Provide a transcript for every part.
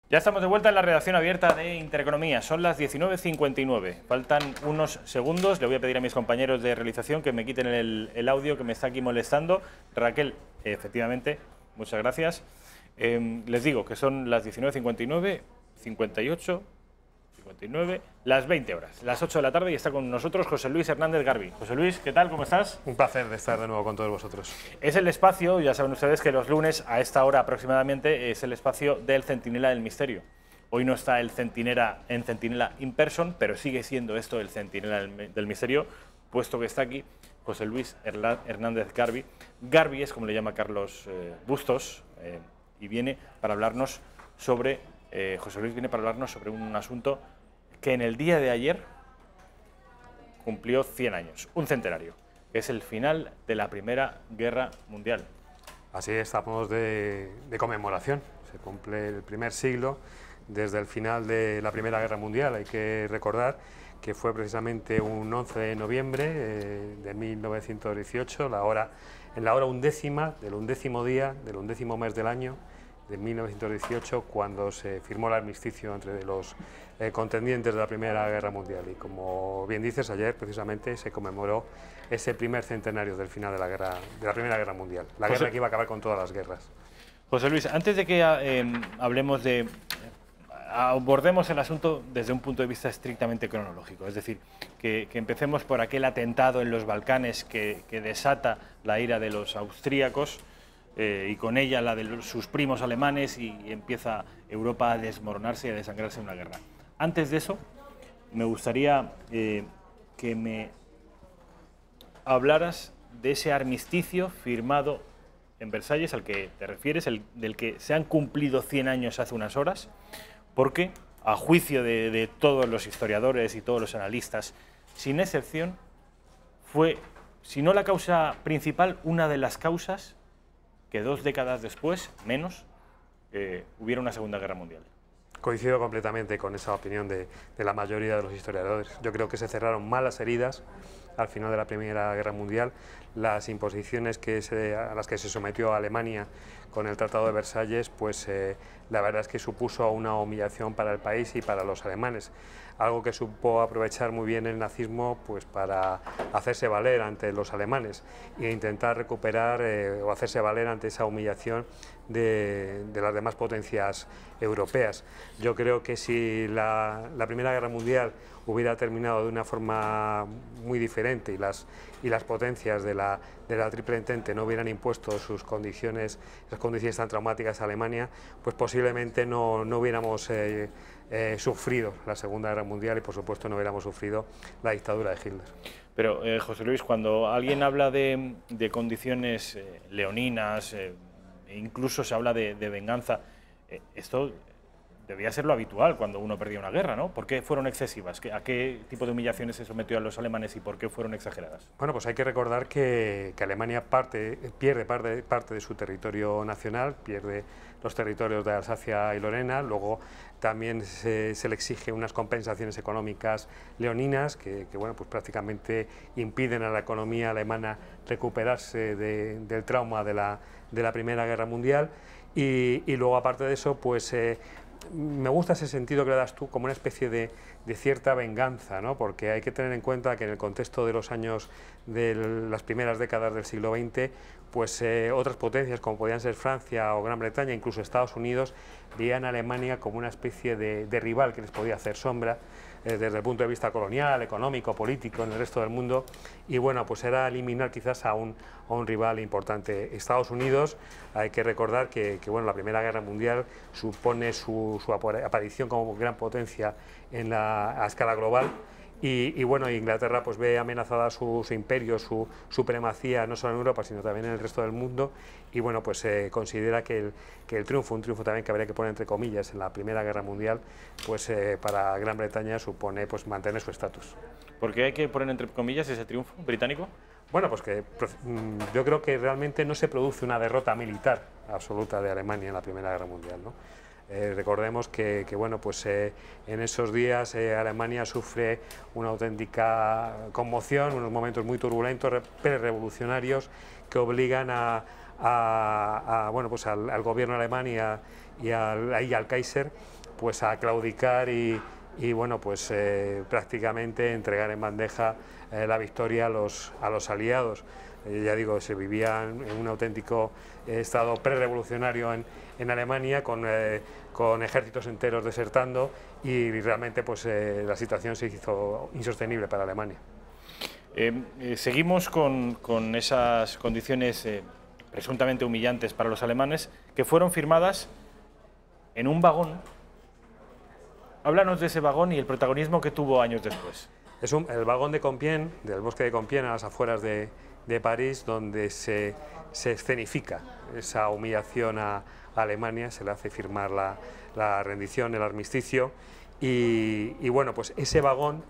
Ya estamos de vuelta en la redacción abierta de Intereconomía. Son las 19:59. Faltan unos segundos. Le voy a pedir a mis compañeros de realización que me quiten el audio que me está aquí molestando. Raquel, efectivamente, muchas gracias. Les digo que son las 19:59, 58, 59, las 20 horas, las 8 de la tarde, y está con nosotros José Luis Hernández Garbi. José Luis, ¿qué tal? ¿Cómo estás? Un placer de estar de nuevo con todos vosotros. Es el espacio, ya saben ustedes que los lunes a esta hora aproximadamente es el espacio del Centinela del Misterio. Hoy no está el Centinela en Centinela in person, pero sigue siendo esto el Centinela del Misterio, puesto que está aquí José Luis Hernández Garbi. Garbi es como le llama Carlos Bustos, y viene para hablarnos sobre, José Luis viene para hablarnos sobre un asunto que en el día de ayer cumplió 100 años, un centenario, que es el final de la Primera Guerra Mundial. Así estamos de conmemoración, se cumple el primer siglo desde el final de la Primera Guerra Mundial. Hay que recordar que fue precisamente un 11 de noviembre de 1918, en la hora undécima del undécimo día, del undécimo mes del año de 1918, cuando se firmó el armisticio entre los contendientes de la Primera Guerra Mundial. Y como bien dices, ayer precisamente se conmemoró ese primer centenario del final de la Primera Guerra Mundial, la guerra que iba a acabar con todas las guerras. José Luis, antes de que abordemos el asunto desde un punto de vista estrictamente cronológico, es decir, que empecemos por aquel atentado en los Balcanes que desata la ira de los austríacos, y con ella la de sus primos alemanes, y empieza Europa a desmoronarse y a desangrarse en una guerra. Antes de eso, me gustaría que me hablaras de ese armisticio firmado en Versalles al que te refieres, del que se han cumplido 100 años hace unas horas, porque, a juicio de todos los historiadores y todos los analistas, sin excepción, fue, si no la causa principal, una de las causas que 2 décadas después, menos, hubiera una Segunda Guerra Mundial. Coincido completamente con esa opinión de la mayoría de los historiadores. Yo creo que se cerraron mal las heridas al final de la Primera Guerra Mundial. Las imposiciones a las que se sometió a Alemania con el Tratado de Versalles, pues la verdad es que supuso una humillación para el país y para los alemanes. Algo que supo aprovechar muy bien el nazismo, pues para hacerse valer ante los alemanes e intentar recuperar o hacerse valer ante esa humillación de las demás potencias europeas. Yo creo que si la Primera Guerra Mundial hubiera terminado de una forma muy diferente y las potencias de la Triple Entente no hubieran impuesto esas condiciones tan traumáticas a Alemania, pues posiblemente no hubiéramos sufrido la Segunda Guerra Mundial y por supuesto no hubiéramos sufrido la dictadura de Hitler. Pero, José Luis, cuando alguien habla de condiciones leoninas, e incluso se habla de venganza, esto debía ser lo habitual cuando uno perdía una guerra, ¿no? ¿Por qué fueron excesivas? ¿A qué tipo de humillaciones se sometió a los alemanes y por qué fueron exageradas? Bueno, pues hay que recordar que Alemania pierde parte de su territorio nacional, pierde los territorios de Alsacia y Lorena, luego también se le exige unas compensaciones económicas leoninas que bueno, pues prácticamente impiden a la economía alemana recuperarse del trauma de la Primera Guerra Mundial, y luego aparte de eso, pues me gusta ese sentido que le das tú, como una especie de cierta venganza, ¿no? Porque hay que tener en cuenta que en el contexto de los años de las primeras décadas del siglo XX, pues otras potencias como podían ser Francia o Gran Bretaña, incluso Estados Unidos, veían a Alemania como una especie de rival que les podía hacer sombra desde el punto de vista colonial, económico, político en el resto del mundo, y bueno, pues era eliminar quizás a un rival importante. Estados Unidos, hay que recordar que bueno, la Primera Guerra Mundial supone su aparición como gran potencia a escala global, y bueno, Inglaterra pues ve amenazada su imperio, su supremacía, no solo en Europa, sino también en el resto del mundo, y bueno, pues se considera que el triunfo, un triunfo también que habría que poner entre comillas en la Primera Guerra Mundial, pues para Gran Bretaña supone pues mantener su estatus. ¿Por qué hay que poner entre comillas ese triunfo británico? Bueno, pues que yo creo que realmente no se produce una derrota militar absoluta de Alemania en la Primera Guerra Mundial, ¿no? Recordemos que bueno, pues, en esos días Alemania sufre una auténtica conmoción, unos momentos muy turbulentos, prerevolucionarios, que obligan a bueno, pues al gobierno alemán y al Kaiser, pues a claudicar y bueno, pues prácticamente entregar en bandeja la victoria a los aliados. Ya digo, se vivía en un auténtico estado prerevolucionario en Alemania, con ejércitos enteros desertando, y realmente pues la situación se hizo insostenible para Alemania. Seguimos con esas condiciones presuntamente humillantes para los alemanes, que fueron firmadas en un vagón. Háblanos de ese vagón y el protagonismo que tuvo años después. Es el vagón de Compiègne, del bosque de Compiègne, a las afueras de París, donde se escenifica esa humillación a Alemania, se le hace firmar la rendición, el armisticio, y bueno, pues ese vagón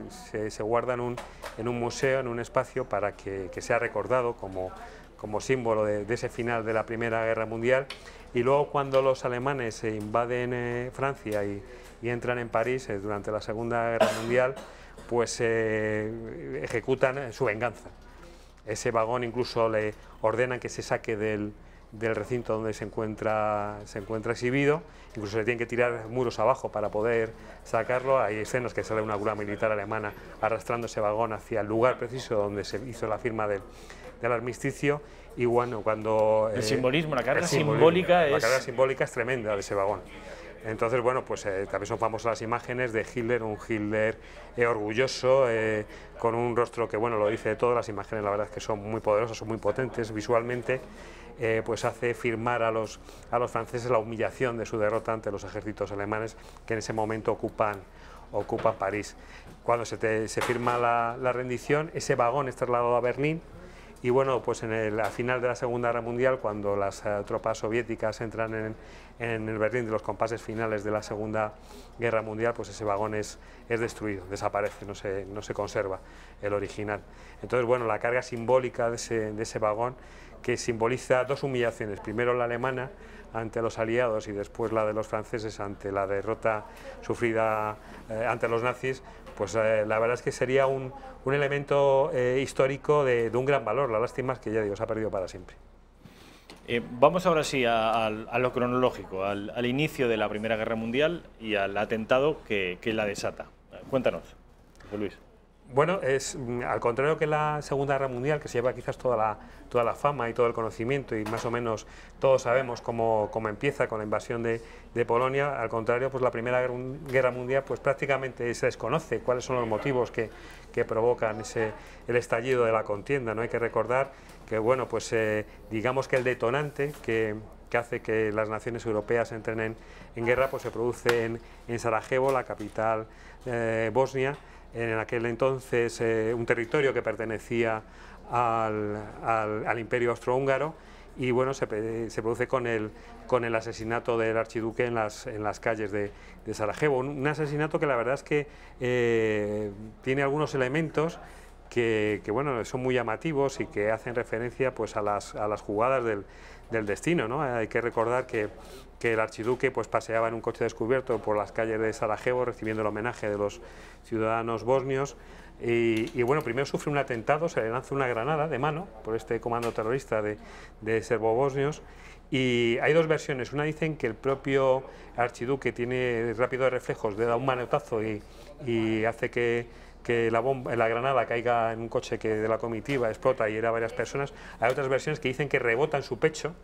se guarda en un museo, en un espacio, para que sea recordado como símbolo de ese final de la Primera Guerra Mundial. Y luego, cuando los alemanes invaden Francia y entran en París durante la Segunda Guerra Mundial, pues ejecutan su venganza. Ese vagón incluso le ordenan que se saque del recinto donde se encuentra exhibido, incluso le tienen que tirar muros abajo para poder sacarlo. Hay escenas que sale una grúa militar alemana arrastrando ese vagón hacia el lugar preciso donde se hizo la firma del armisticio. Y bueno, cuando... el simbolismo, la carga simbólica es tremenda de ese vagón. Entonces, bueno, pues también son famosas las imágenes de Hitler, un Hitler orgulloso, con un rostro que, bueno, lo dice todo. Las imágenes, la verdad es que son muy poderosas, son muy potentes visualmente, pues hace firmar a los franceses la humillación de su derrota ante los ejércitos alemanes, que en ese momento ocupan París. Cuando se firma la rendición, ese vagón es trasladado a Berlín. Y bueno, pues al final de la Segunda Guerra Mundial, cuando las tropas soviéticas entran en el Berlín de los compases finales de la Segunda Guerra Mundial, pues ese vagón es destruido, desaparece, no se conserva el original. Entonces, bueno, la carga simbólica de ese vagón, que simboliza dos humillaciones: primero la alemana ante los aliados y después la de los franceses ante la derrota sufrida ante los nazis, pues la verdad es que sería un elemento histórico de un gran valor. La lástima es que, ya digo, se ha perdido para siempre. Vamos ahora sí a lo cronológico, al inicio de la Primera Guerra Mundial y al atentado que la desata. Cuéntanos, José Luis. Bueno, es al contrario que la Segunda Guerra Mundial, que se lleva quizás toda la fama y todo el conocimiento, y más o menos todos sabemos cómo empieza con la invasión de Polonia. Al contrario, pues la Primera Guerra Mundial pues prácticamente se desconoce cuáles son los motivos que provocan el estallido de la contienda, ¿no? Hay que recordar que, bueno, pues digamos que el detonante que hace que las naciones europeas entren en guerra, pues se produce en Sarajevo, la capital bosnia, en aquel entonces un territorio que pertenecía al Imperio Austrohúngaro. Y bueno, se produce con el asesinato del archiduque en las calles de Sarajevo. Un asesinato que la verdad es que tiene algunos elementos que bueno, son muy llamativos y que hacen referencia pues a las jugadas del destino, ¿no? Hay que recordar que el archiduque pues paseaba en un coche descubierto por las calles de Sarajevo recibiendo el homenaje de los ciudadanos bosnios. Y bueno, primero sufre un atentado, se le lanza una granada de mano por este comando terrorista de serbobosnios. Y hay dos versiones: una dicen que el propio archiduque tiene rápidos reflejos, le da un manotazo y hace que la granada caiga en un coche de la comitiva, explota y hiera a varias personas. Hay otras versiones que dicen que rebota en su pecho,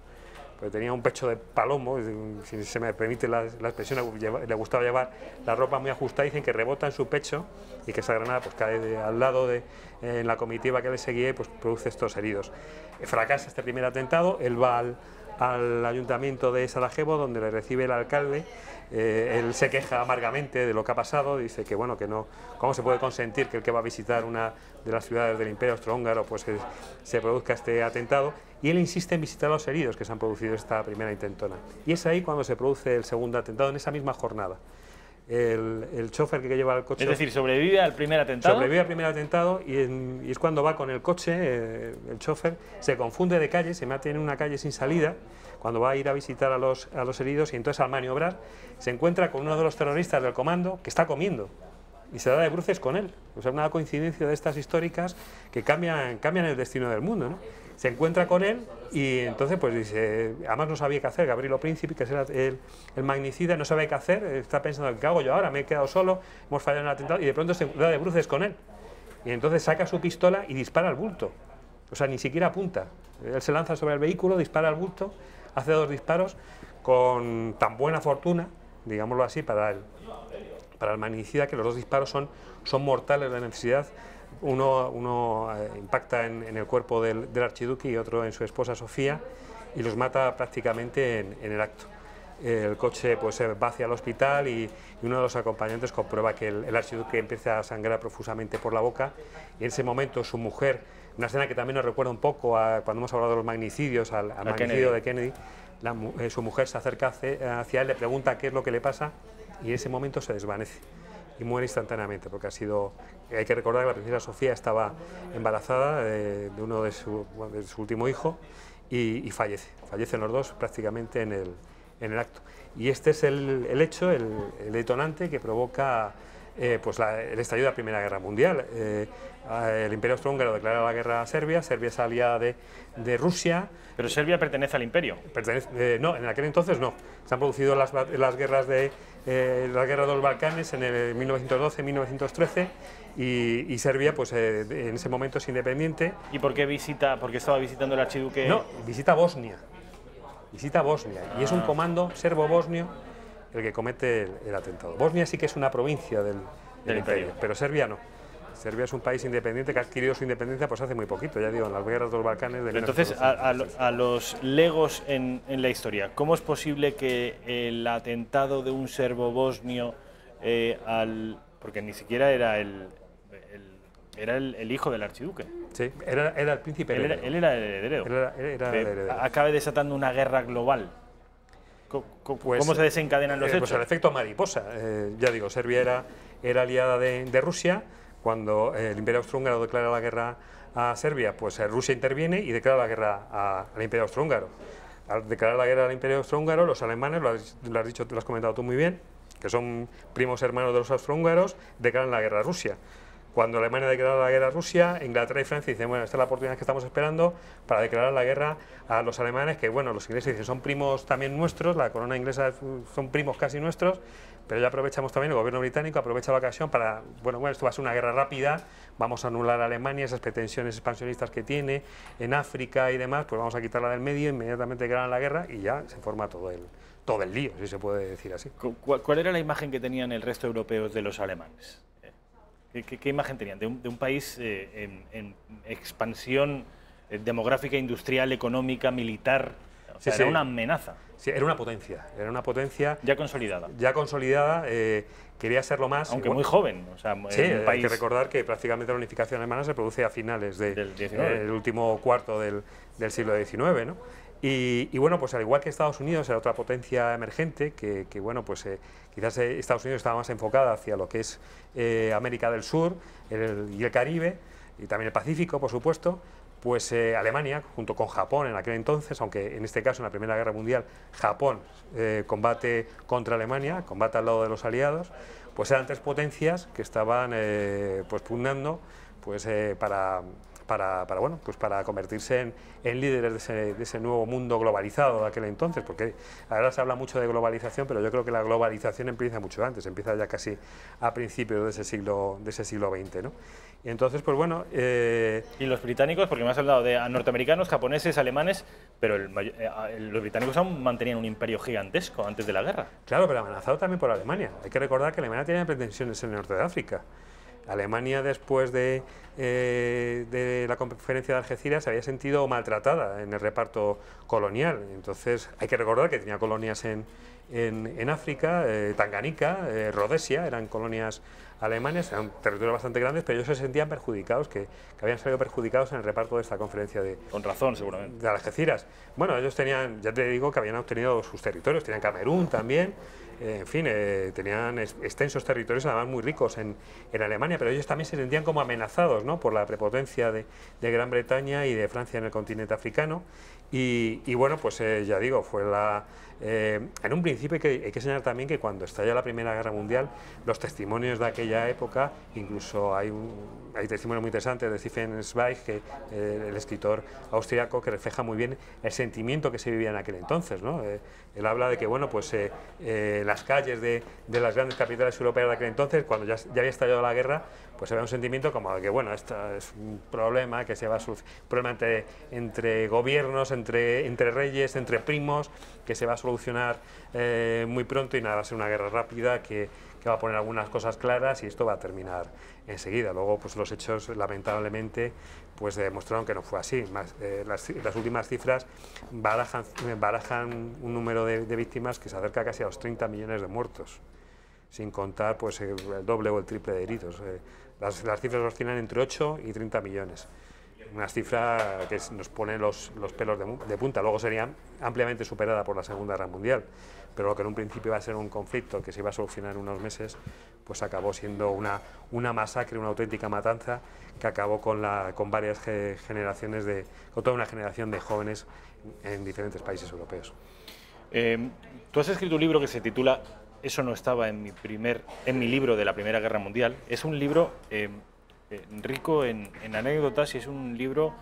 porque tenía un pecho de palomo, si se me permite la expresión, le gustaba llevar la ropa muy ajustada. Dicen que rebota en su pecho y que esa granada pues cae al lado en la comitiva que le seguía y pues produce estos heridos. Fracasa este primer atentado, él va al ayuntamiento de Sarajevo, donde le recibe el alcalde. Él se queja amargamente de lo que ha pasado, dice que bueno, que no, cómo se puede consentir que el que va a visitar una de las ciudades del Imperio Austrohúngaro pues se produzca este atentado, y él insiste en visitar a los heridos que se han producido esta primera intentona. Y es ahí cuando se produce el segundo atentado, en esa misma jornada. El chofer que lleva el coche... Es decir, sobrevive al primer atentado. Sobrevive al primer atentado y es cuando va con el coche, el chofer se confunde de calle, se mete en una calle sin salida, cuando va a ir a visitar a los heridos, y entonces al maniobrar se encuentra con uno de los terroristas del comando que está comiendo. y se da de bruces con él. O sea, una coincidencia de estas históricas que cambian el destino del mundo, ¿no? Se encuentra con él y entonces pues dice, además no sabía qué hacer, Gabrielo Príncipe, que era el magnicida, no sabía qué hacer, está pensando, ¿qué hago yo ahora? Me he quedado solo, hemos fallado en el atentado, y de pronto se da de bruces con él. Y entonces saca su pistola y dispara al bulto. O sea, ni siquiera apunta. Él se lanza sobre el vehículo, dispara al bulto, hace 2 disparos con tan buena fortuna, digámoslo así, para el magnicida, que los 2 disparos son mortales de necesidad. Uno impacta en el cuerpo del archiduque y otro en su esposa Sofía, y los mata prácticamente en el acto. El coche pues va hacia el hospital y uno de los acompañantes comprueba que el archiduque empieza a sangrar profusamente por la boca, y en ese momento su mujer, una escena que también nos recuerda un poco a cuando hemos hablado de los magnicidios, al magnicidio de Kennedy, su mujer se acerca hacia él, le pregunta qué es lo que le pasa, y en ese momento se desvanece y muere instantáneamente, porque hay que recordar que la princesa Sofía estaba embarazada de uno de su último hijo, y fallecen los 2 prácticamente en el acto. Y este es el hecho, el detonante que provoca pues el estallido de la Primera Guerra Mundial. El Imperio Austrohúngaro declara la guerra a Serbia, Serbia es aliada de Rusia. ¿Pero Serbia pertenece al imperio? No, en aquel entonces no. Se han producido las guerras de los Balcanes en el 1912-1913 y Serbia pues en ese momento es independiente. ¿Y por qué estaba visitando el archiduque? No, visita Bosnia. Y es un comando serbo-bosnio el que comete el atentado. Bosnia sí que es una provincia del imperio, pero Serbia no. Serbia es un país independiente que ha adquirido su independencia pues hace muy poquito, ya digo, en las guerras de los Balcanes. Entonces, a los legos en la historia, ¿cómo es posible que el atentado de un serbo-bosnio porque ni siquiera era el hijo del archiduque? Sí, era el príncipe heredero. Él era el heredero. Era el heredero. Acabe desatando una guerra global. ¿Cómo se desencadenan los hechos? Pues el efecto mariposa. Ya digo, Serbia era aliada de Rusia. Cuando el Imperio Austrohúngaro declara la guerra a Serbia, pues Rusia interviene y declara la guerra al Imperio Austrohúngaro. Al declarar la guerra al Imperio Austrohúngaro, los alemanes, lo has comentado tú muy bien, que son primos hermanos de los austrohúngaros, declaran la guerra a Rusia. Cuando Alemania declara la guerra a Rusia, Inglaterra y Francia dicen, bueno, esta es la oportunidad que estamos esperando para declarar la guerra a los alemanes, que bueno, los ingleses dicen, son primos también nuestros, la corona inglesa son primos casi nuestros, pero ya aprovechamos también, el gobierno británico aprovecha la ocasión para, bueno, esto va a ser una guerra rápida, vamos a anular a Alemania, esas pretensiones expansionistas que tiene en África y demás, pues vamos a quitarla del medio, inmediatamente declaran la guerra y ya se forma todo el lío, si se puede decir así. ¿Cuál era la imagen que tenían el resto de europeos de los alemanes? ¿Qué imagen tenían? De un país en expansión demográfica, industrial, económica, militar. O sea, era una amenaza. Sí, era una potencia. Ya consolidada. Ya consolidada, quería serlo más. Aunque muy joven. O sea, sí, hay que recordar que prácticamente la unificación alemana se produce a finales del último cuarto del siglo XIX, ¿no? Y bueno, pues al igual que Estados Unidos era otra potencia emergente, que bueno, pues quizás Estados Unidos estaba más enfocada hacia lo que es América del Sur y el Caribe, y también el Pacífico, por supuesto, pues Alemania, junto con Japón en aquel entonces, aunque en este caso en la Primera Guerra Mundial Japón combate contra Alemania, combate al lado de los aliados, pues eran 3 potencias que estaban pues pugnando pues para convertirse en líderes de ese nuevo mundo globalizado de aquel entonces, porque ahora se habla mucho de globalización, pero yo creo que la globalización empieza mucho antes, empieza ya casi a principios de ese siglo XX, ¿no? Y entonces, pues bueno... Y los británicos, porque me has hablado de norteamericanos, japoneses, alemanes, pero los británicos aún mantenían un imperio gigantesco antes de la guerra. Claro, pero amenazado también por Alemania. Hay que recordar que Alemania tenía pretensiones en el norte de África. Alemania, después de la conferencia de Algeciras, se había sentido maltratada en el reparto colonial. Entonces, hay que recordar que tenía colonias en África, Tanganica, Rodesia, eran colonias alemanes, eran territorios bastante grandes, pero ellos se sentían perjudicados, que habían salido perjudicados en el reparto de esta conferencia con razón, seguramente. De Algeciras. Bueno, ellos tenían, ya te digo, que habían obtenido sus territorios, tenían Camerún también, en fin, tenían extensos territorios, además muy ricos en Alemania, pero ellos también se sentían como amenazados, ¿no?, por la prepotencia de Gran Bretaña y de Francia en el continente africano. Y bueno, pues ya digo, fue en un principio hay que señalar también que cuando estalla la Primera Guerra Mundial, los testimonios de aquella época, incluso hay testimonios muy interesantes de Stefan Zweig, el escritor austríaco, que refleja muy bien el sentimiento que se vivía en aquel entonces, ¿no? Él habla de que, bueno, pues las calles de las grandes capitales europeas de aquel entonces, cuando ya había estallado la guerra, pues había un sentimiento como de que, bueno, esto es un problema que se va a solucionar, un problema entre gobiernos, entre reyes, entre primos, que se va a solucionar muy pronto, y nada, va a ser una guerra rápida que va a poner algunas cosas claras y esto va a terminar enseguida. Luego, pues los hechos, lamentablemente, pues demostraron que no fue así. Las últimas cifras barajan un número de víctimas que se acerca casi a los 30 millones de muertos, sin contar pues el doble o el triple de heridos. Las cifras oscilan entre 8 y 30 millones. Una cifra que nos pone los pelos de punta. Luego sería ampliamente superada por la Segunda Guerra Mundial, pero lo que en un principio iba a ser un conflicto que se iba a solucionar en unos meses, pues acabó siendo una masacre, una auténtica matanza, que acabó con varias generaciones, con toda una generación de jóvenes en diferentes países europeos. Tú has escrito un libro que se titula Eso no estaba en mi libro de la Primera Guerra Mundial. Es un libro rico en anécdotas y es un libro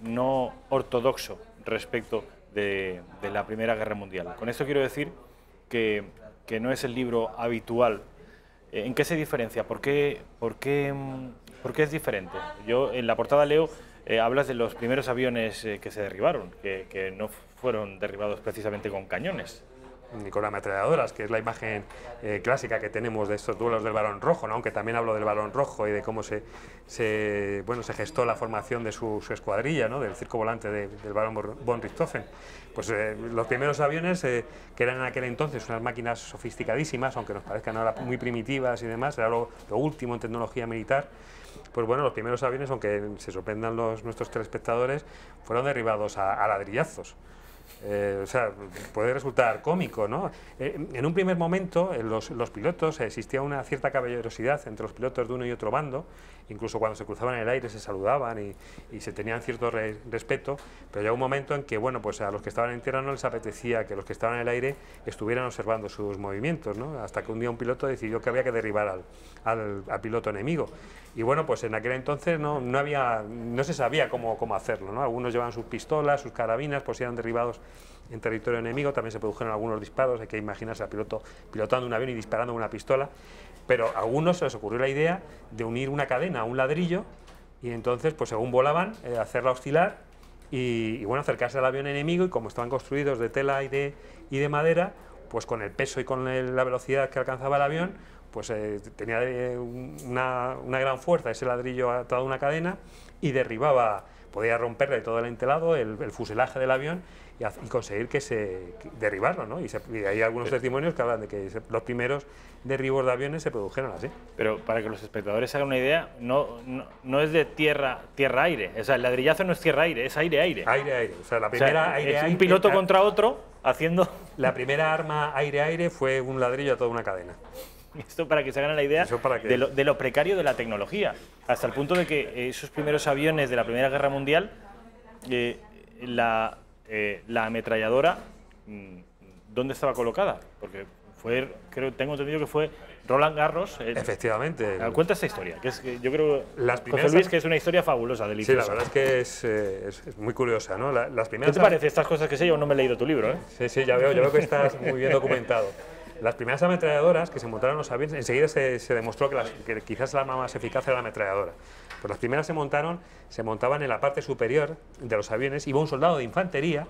no ortodoxo respecto de la Primera Guerra Mundial. Con esto quiero decir que no es el libro habitual. ¿En qué se diferencia? ¿Por qué es diferente? Yo en la portada leo, hablas de los primeros aviones que se derribaron, que no fueron derribados precisamente con cañones, ni con ametralladoras, que es la imagen clásica que tenemos de estos duelos del Barón Rojo, ¿no? Aunque también hablo del Barón Rojo y de cómo se gestó la formación de su escuadrilla, ¿no?, del circo volante del Barón von Richthofen. Pues los primeros aviones, que eran en aquel entonces unas máquinas sofisticadísimas, aunque nos parezcan ahora muy primitivas y demás, era lo último en tecnología militar. Pues bueno, los primeros aviones, aunque se sorprendan nuestros telespectadores, fueron derribados a ladrillazos. O sea, puede resultar cómico, ¿no? En un primer momento, los pilotos, existía una cierta caballerosidad entre los pilotos de uno y otro bando, incluso cuando se cruzaban en el aire se saludaban y se tenían cierto respeto, pero llegó un momento en que, bueno, pues a los que estaban en tierra no les apetecía que los que estaban en el aire estuvieran observando sus movimientos, ¿no? Hasta que un día un piloto decidió que había que derribar al piloto enemigo. Y bueno, pues en aquel entonces no se sabía cómo hacerlo, ¿no? Algunos llevaban sus pistolas, sus carabinas, pues eran derribados en territorio enemigo. También se produjeron algunos disparos, hay que imaginarse al piloto pilotando un avión y disparando con una pistola, pero a algunos se les ocurrió la idea de unir una cadena a un ladrillo y entonces, pues según volaban, hacerla oscilar y bueno, acercarse al avión enemigo, y como estaban construidos de tela y de madera, pues con el peso y con la velocidad que alcanzaba el avión, pues tenía una gran fuerza ese ladrillo atado a una cadena y podía romperle todo el entelado, el fuselaje del avión y conseguir derribarlo, ¿no? Y hay algunos testimonios que hablan de que los primeros derribos de aviones se produjeron así. Pero para que los espectadores se hagan una idea, no es de tierra-aire, o sea, el ladrillazo no es tierra-aire, es aire-aire. Aire-aire, o sea, la primera aire-aire... Es un piloto contra otro haciendo... La primera arma aire-aire fue un ladrillo a toda una cadena. Esto para que se hagan la idea de lo precario de la tecnología, hasta el punto de que esos primeros aviones de la Primera Guerra Mundial, la ametralladora, ¿dónde estaba colocada? Porque tengo entendido que fue Roland Garros. Efectivamente. Cuenta esta historia, que yo creo, José Luis, que es una historia fabulosa, deliciosa. Sí, la verdad es que es muy curiosa, ¿no? ¿Qué te parece estas cosas que sé yo? No me he leído tu libro, ¿eh? Sí, ya veo que estás muy bien documentado. Las primeras ametralladoras que se montaron en los aviones, enseguida se demostró que quizás el arma más eficaz era la ametralladora. Pues las primeras se montaban en la parte superior de los aviones. Iba un soldado de infantería,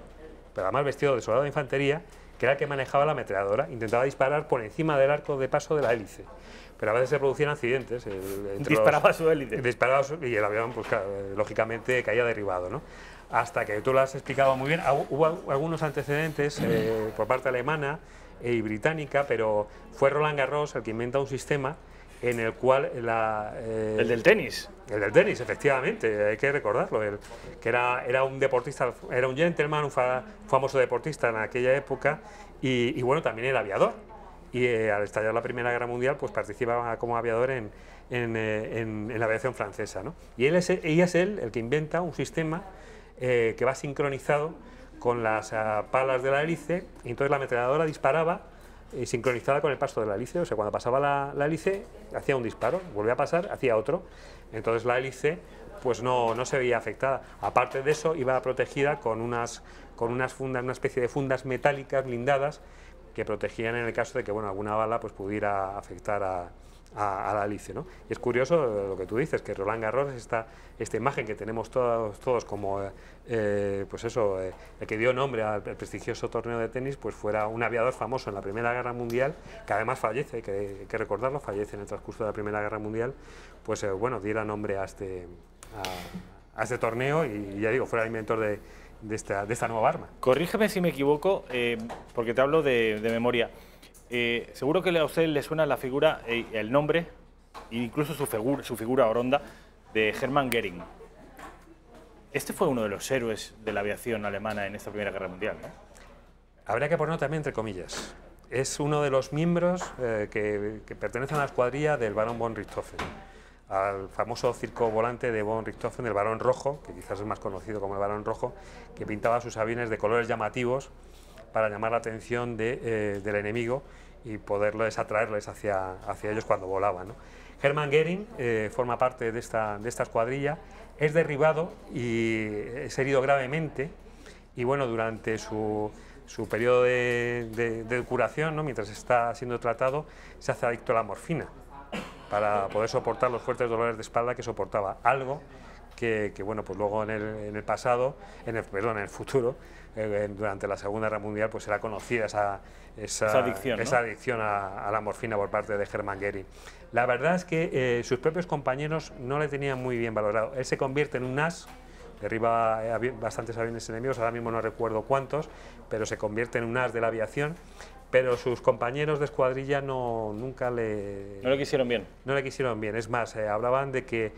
pero además vestido de soldado de infantería, que era el que manejaba la ametralladora. Intentaba disparar por encima del arco de paso de la hélice. Pero a veces se producían accidentes. Disparaba su hélice. Y el avión, pues claro, lógicamente caía derribado, ¿no? Hasta que tú lo has explicado muy bien. Hubo algunos antecedentes por parte alemana y británica, pero fue Roland Garros el que inventa un sistema en el cual el del tenis. El del tenis, efectivamente, hay que recordarlo, que era un deportista, era un gentleman, un famoso deportista en aquella época y bueno, también era aviador. y al estallar la Primera Guerra Mundial pues participaba como aviador en la aviación francesa, ¿no? Y es él el que inventa un sistema que va sincronizado con las palas de la hélice, y entonces la ametralladora disparaba sincronizada con el paso de la hélice, o sea, cuando pasaba la hélice hacía un disparo, volvía a pasar, hacía otro, entonces la hélice pues no se veía afectada. Aparte de eso, iba protegida con unas fundas, una especie de fundas metálicas blindadas que protegían en el caso de que, bueno, alguna bala pues pudiera afectar a la hélice, ¿no? Y es curioso lo que tú dices, que Roland Garros, esta imagen que tenemos todos como pues eso, el que dio nombre al prestigioso torneo de tenis, pues fuera un aviador famoso en la Primera Guerra Mundial, que además fallece, hay que recordarlo, fallece en el transcurso de la Primera Guerra Mundial, pues bueno, diera nombre a este torneo y ya digo, fuera el inventor de esta nueva arma. Corrígeme si me equivoco, porque te hablo de memoria. Seguro que a usted le suena la figura, el nombre, e incluso su figura oronda, de Hermann Göring. Este fue uno de los héroes de la aviación alemana en esta Primera Guerra Mundial, ¿no? Habría que ponerlo también entre comillas. Es uno de los miembros que pertenecen a la escuadrilla del barón von Richthofen, al famoso circo volante de von Richthofen, el Barón Rojo, que quizás es más conocido como el Barón Rojo, que pintaba sus aviones de colores llamativos para llamar la atención del enemigo y poderles atraerles hacia ellos cuando volaban, ¿no? Hermann Göring forma parte de esta escuadrilla, es derribado y es herido gravemente, y bueno, durante su periodo de curación, ¿no?, mientras está siendo tratado, se hace adicto a la morfina para poder soportar los fuertes dolores de espalda que soportaba, algo que bueno, pues luego en el futuro, durante la Segunda Guerra Mundial, pues era conocida esa adicción a la morfina por parte de Hermann Göring. La verdad es que sus propios compañeros no le tenían muy bien valorado. Él se convierte en un as, derriba bastantes aviones enemigos, ahora mismo no recuerdo cuántos, pero se convierte en un as de la aviación. Pero sus compañeros de escuadrilla nunca le... ¿No le quisieron bien? No le quisieron bien. Es más, hablaban de que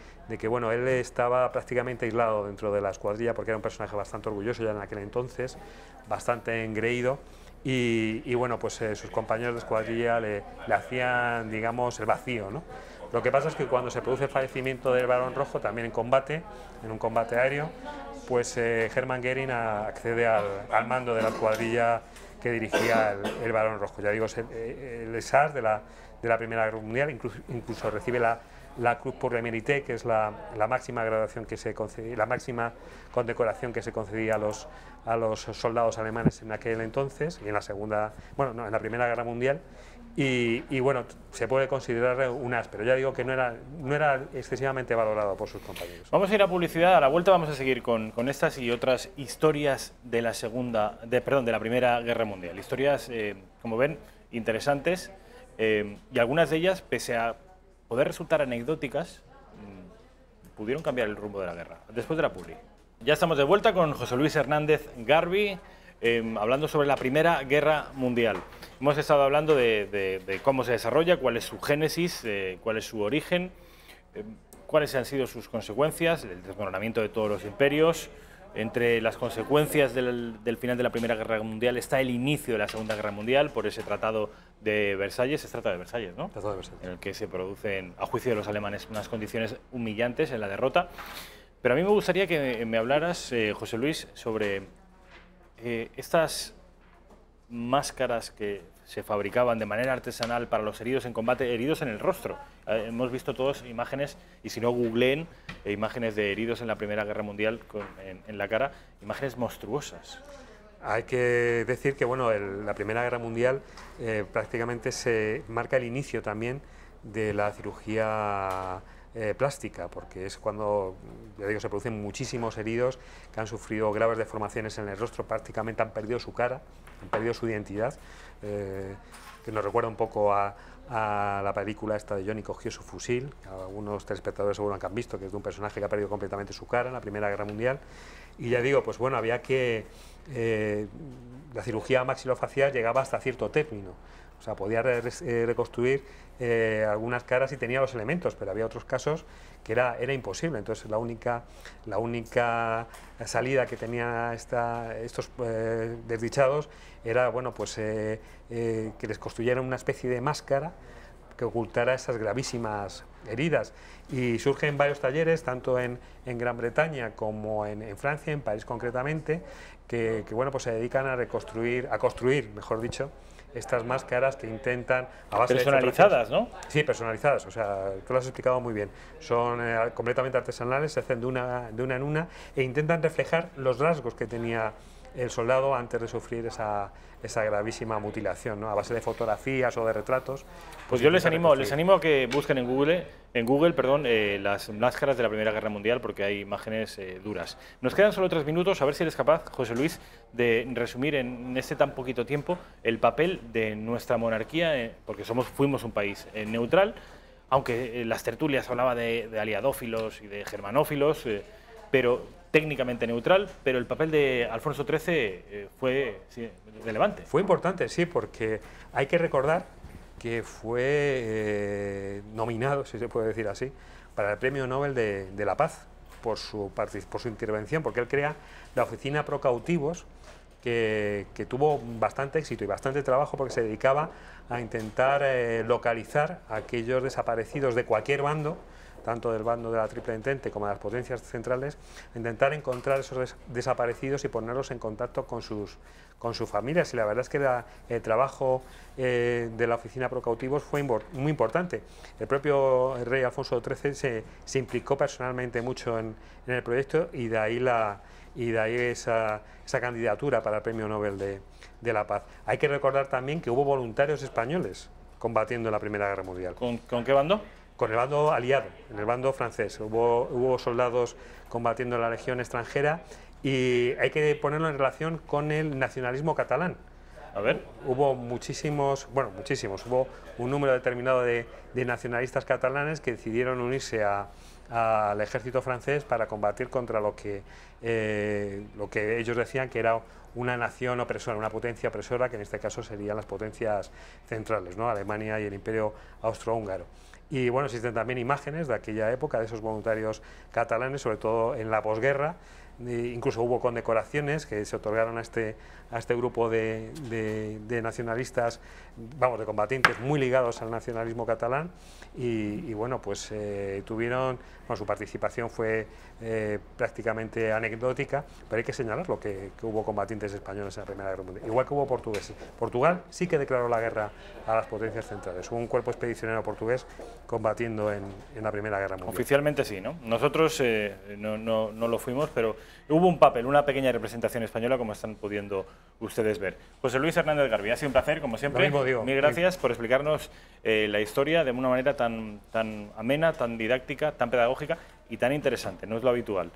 bueno, él estaba prácticamente aislado dentro de la escuadrilla porque era un personaje bastante orgulloso ya en aquel entonces, bastante engreído, y bueno, pues sus compañeros de escuadrilla le hacían, digamos, el vacío, ¿no? Lo que pasa es que cuando se produce el fallecimiento del Barón Rojo, también en un combate aéreo, pues Hermann Göring accede al mando de la escuadrilla que dirigía el Barón Rojo. Ya digo, el SAS de la Primera Guerra Mundial, incluso recibe la Cruz pour le Mérite, que es la máxima graduación que se concedía, la máxima condecoración que se concedía a los soldados alemanes en aquel entonces, y en en la Primera Guerra Mundial. Y bueno, se puede considerar un as, pero ya digo que no era excesivamente valorado por sus compañeros. Vamos a ir a publicidad, a la vuelta vamos a seguir con estas y otras historias de la Primera Guerra Mundial. Historias, como ven, interesantes, y algunas de ellas, pese a poder resultar anecdóticas, pudieron cambiar el rumbo de la guerra. Después de la publi. Ya estamos de vuelta con José Luis Hernández Garbi, hablando sobre la Primera Guerra Mundial. Hemos estado hablando de cómo se desarrolla, cuál es su génesis, cuál es su origen, cuáles han sido sus consecuencias, el desmoronamiento de todos los imperios. Entre las consecuencias del final de la Primera Guerra Mundial está el inicio de la Segunda Guerra Mundial por ese tratado de Versalles. Es Tratado de Versalles, ¿no? Tratado de Versalles. En el que se producen, a juicio de los alemanes, unas condiciones humillantes en la derrota. Pero a mí me gustaría que me hablaras, José Luis, sobre estas máscaras que se fabricaban de manera artesanal para los heridos en combate, heridos en el rostro. Hemos visto todos imágenes, y si no googleen, imágenes de heridos en la Primera Guerra Mundial en la cara, imágenes monstruosas. Hay que decir que bueno, la Primera Guerra Mundial prácticamente se marca el inicio también de la cirugía plástica, porque es cuando, ya digo, se producen muchísimos heridos que han sufrido graves deformaciones en el rostro, prácticamente han perdido su cara, han perdido su identidad, que nos recuerda un poco a la película esta de Johnny cogió su fusil, que algunos telespectadores seguro que han visto, que es de un personaje que ha perdido completamente su cara en la Primera Guerra Mundial. Y ya digo, pues bueno, había que... la cirugía maxilofacial llegaba hasta cierto término, O sea, podía reconstruir algunas caras y tenía los elementos, pero había otros casos que era imposible. Entonces la única salida que tenían estos desdichados era, bueno, pues que les construyeran una especie de máscara que ocultara esas gravísimas heridas. Y surgen varios talleres, tanto en Gran Bretaña como en Francia, en París concretamente, que bueno, pues se dedican a construir, mejor dicho, estas máscaras que intentan, a base personalizadas, ¿no? Sí, personalizadas, o sea, tú lo has explicado muy bien. Son completamente artesanales, se hacen de una en una e intentan reflejar los rasgos que tenía el soldado antes de sufrir esa gravísima mutilación, ¿no? A base de fotografías o de retratos. Pues yo les animo a que busquen en Google, las máscaras de la Primera Guerra Mundial, porque hay imágenes duras. Nos quedan solo 3 minutos, a ver si eres capaz, José Luis, de resumir en este tan poquito tiempo el papel de nuestra monarquía, porque fuimos un país neutral, aunque las tertulias hablaba de aliadófilos y de germanófilos, pero técnicamente neutral, pero el papel de Alfonso XIII fue relevante. Fue importante, sí, porque hay que recordar que fue nominado, si se puede decir así, para el Premio Nobel de la Paz por su intervención, porque él crea la Oficina Pro Cautivos, que tuvo bastante éxito y bastante trabajo porque se dedicaba a intentar localizar a aquellos desaparecidos de cualquier bando, tanto del bando de la Triple Entente como de las potencias centrales, a intentar encontrar esos desaparecidos y ponerlos en contacto con sus familias. Y la verdad es que el trabajo de la Oficina Pro Cautivos fue muy importante. El propio rey Alfonso XIII se implicó personalmente mucho en el proyecto y de ahí esa candidatura para el Premio Nobel de la Paz. Hay que recordar también que hubo voluntarios españoles combatiendo en la Primera Guerra Mundial. ¿Con qué bando? Con el bando aliado, en el bando francés. Hubo soldados combatiendo en la Legión extranjera y hay que ponerlo en relación con el nacionalismo catalán. A ver. Hubo hubo un número determinado de nacionalistas catalanes que decidieron unirse al ejército francés para combatir contra lo que ellos decían que era una nación opresora, una potencia opresora, que en este caso serían las potencias centrales, ¿no? Alemania y el Imperio Austrohúngaro. Y bueno, existen también imágenes de aquella época, de esos voluntarios catalanes, sobre todo en la posguerra. Incluso hubo condecoraciones que se otorgaron a este grupo de nacionalistas, de combatientes muy ligados al nacionalismo catalán y bueno, pues su participación fue prácticamente anecdótica, pero hay que señalarlo, que hubo combatientes españoles en la Primera Guerra Mundial, igual que hubo portugueses. Portugal sí que declaró la guerra a las potencias centrales, hubo un cuerpo expedicionario portugués combatiendo en la Primera Guerra Mundial. Oficialmente sí, ¿no? Nosotros no lo fuimos, pero hubo un papel, una pequeña representación española, como están pudiendo ustedes ver. José Luis Hernández Garbí, ha sido un placer, como siempre. Lo mismo digo. Mil gracias por explicarnos la historia de una manera tan amena, tan didáctica, tan pedagógica y tan interesante, no es lo habitual.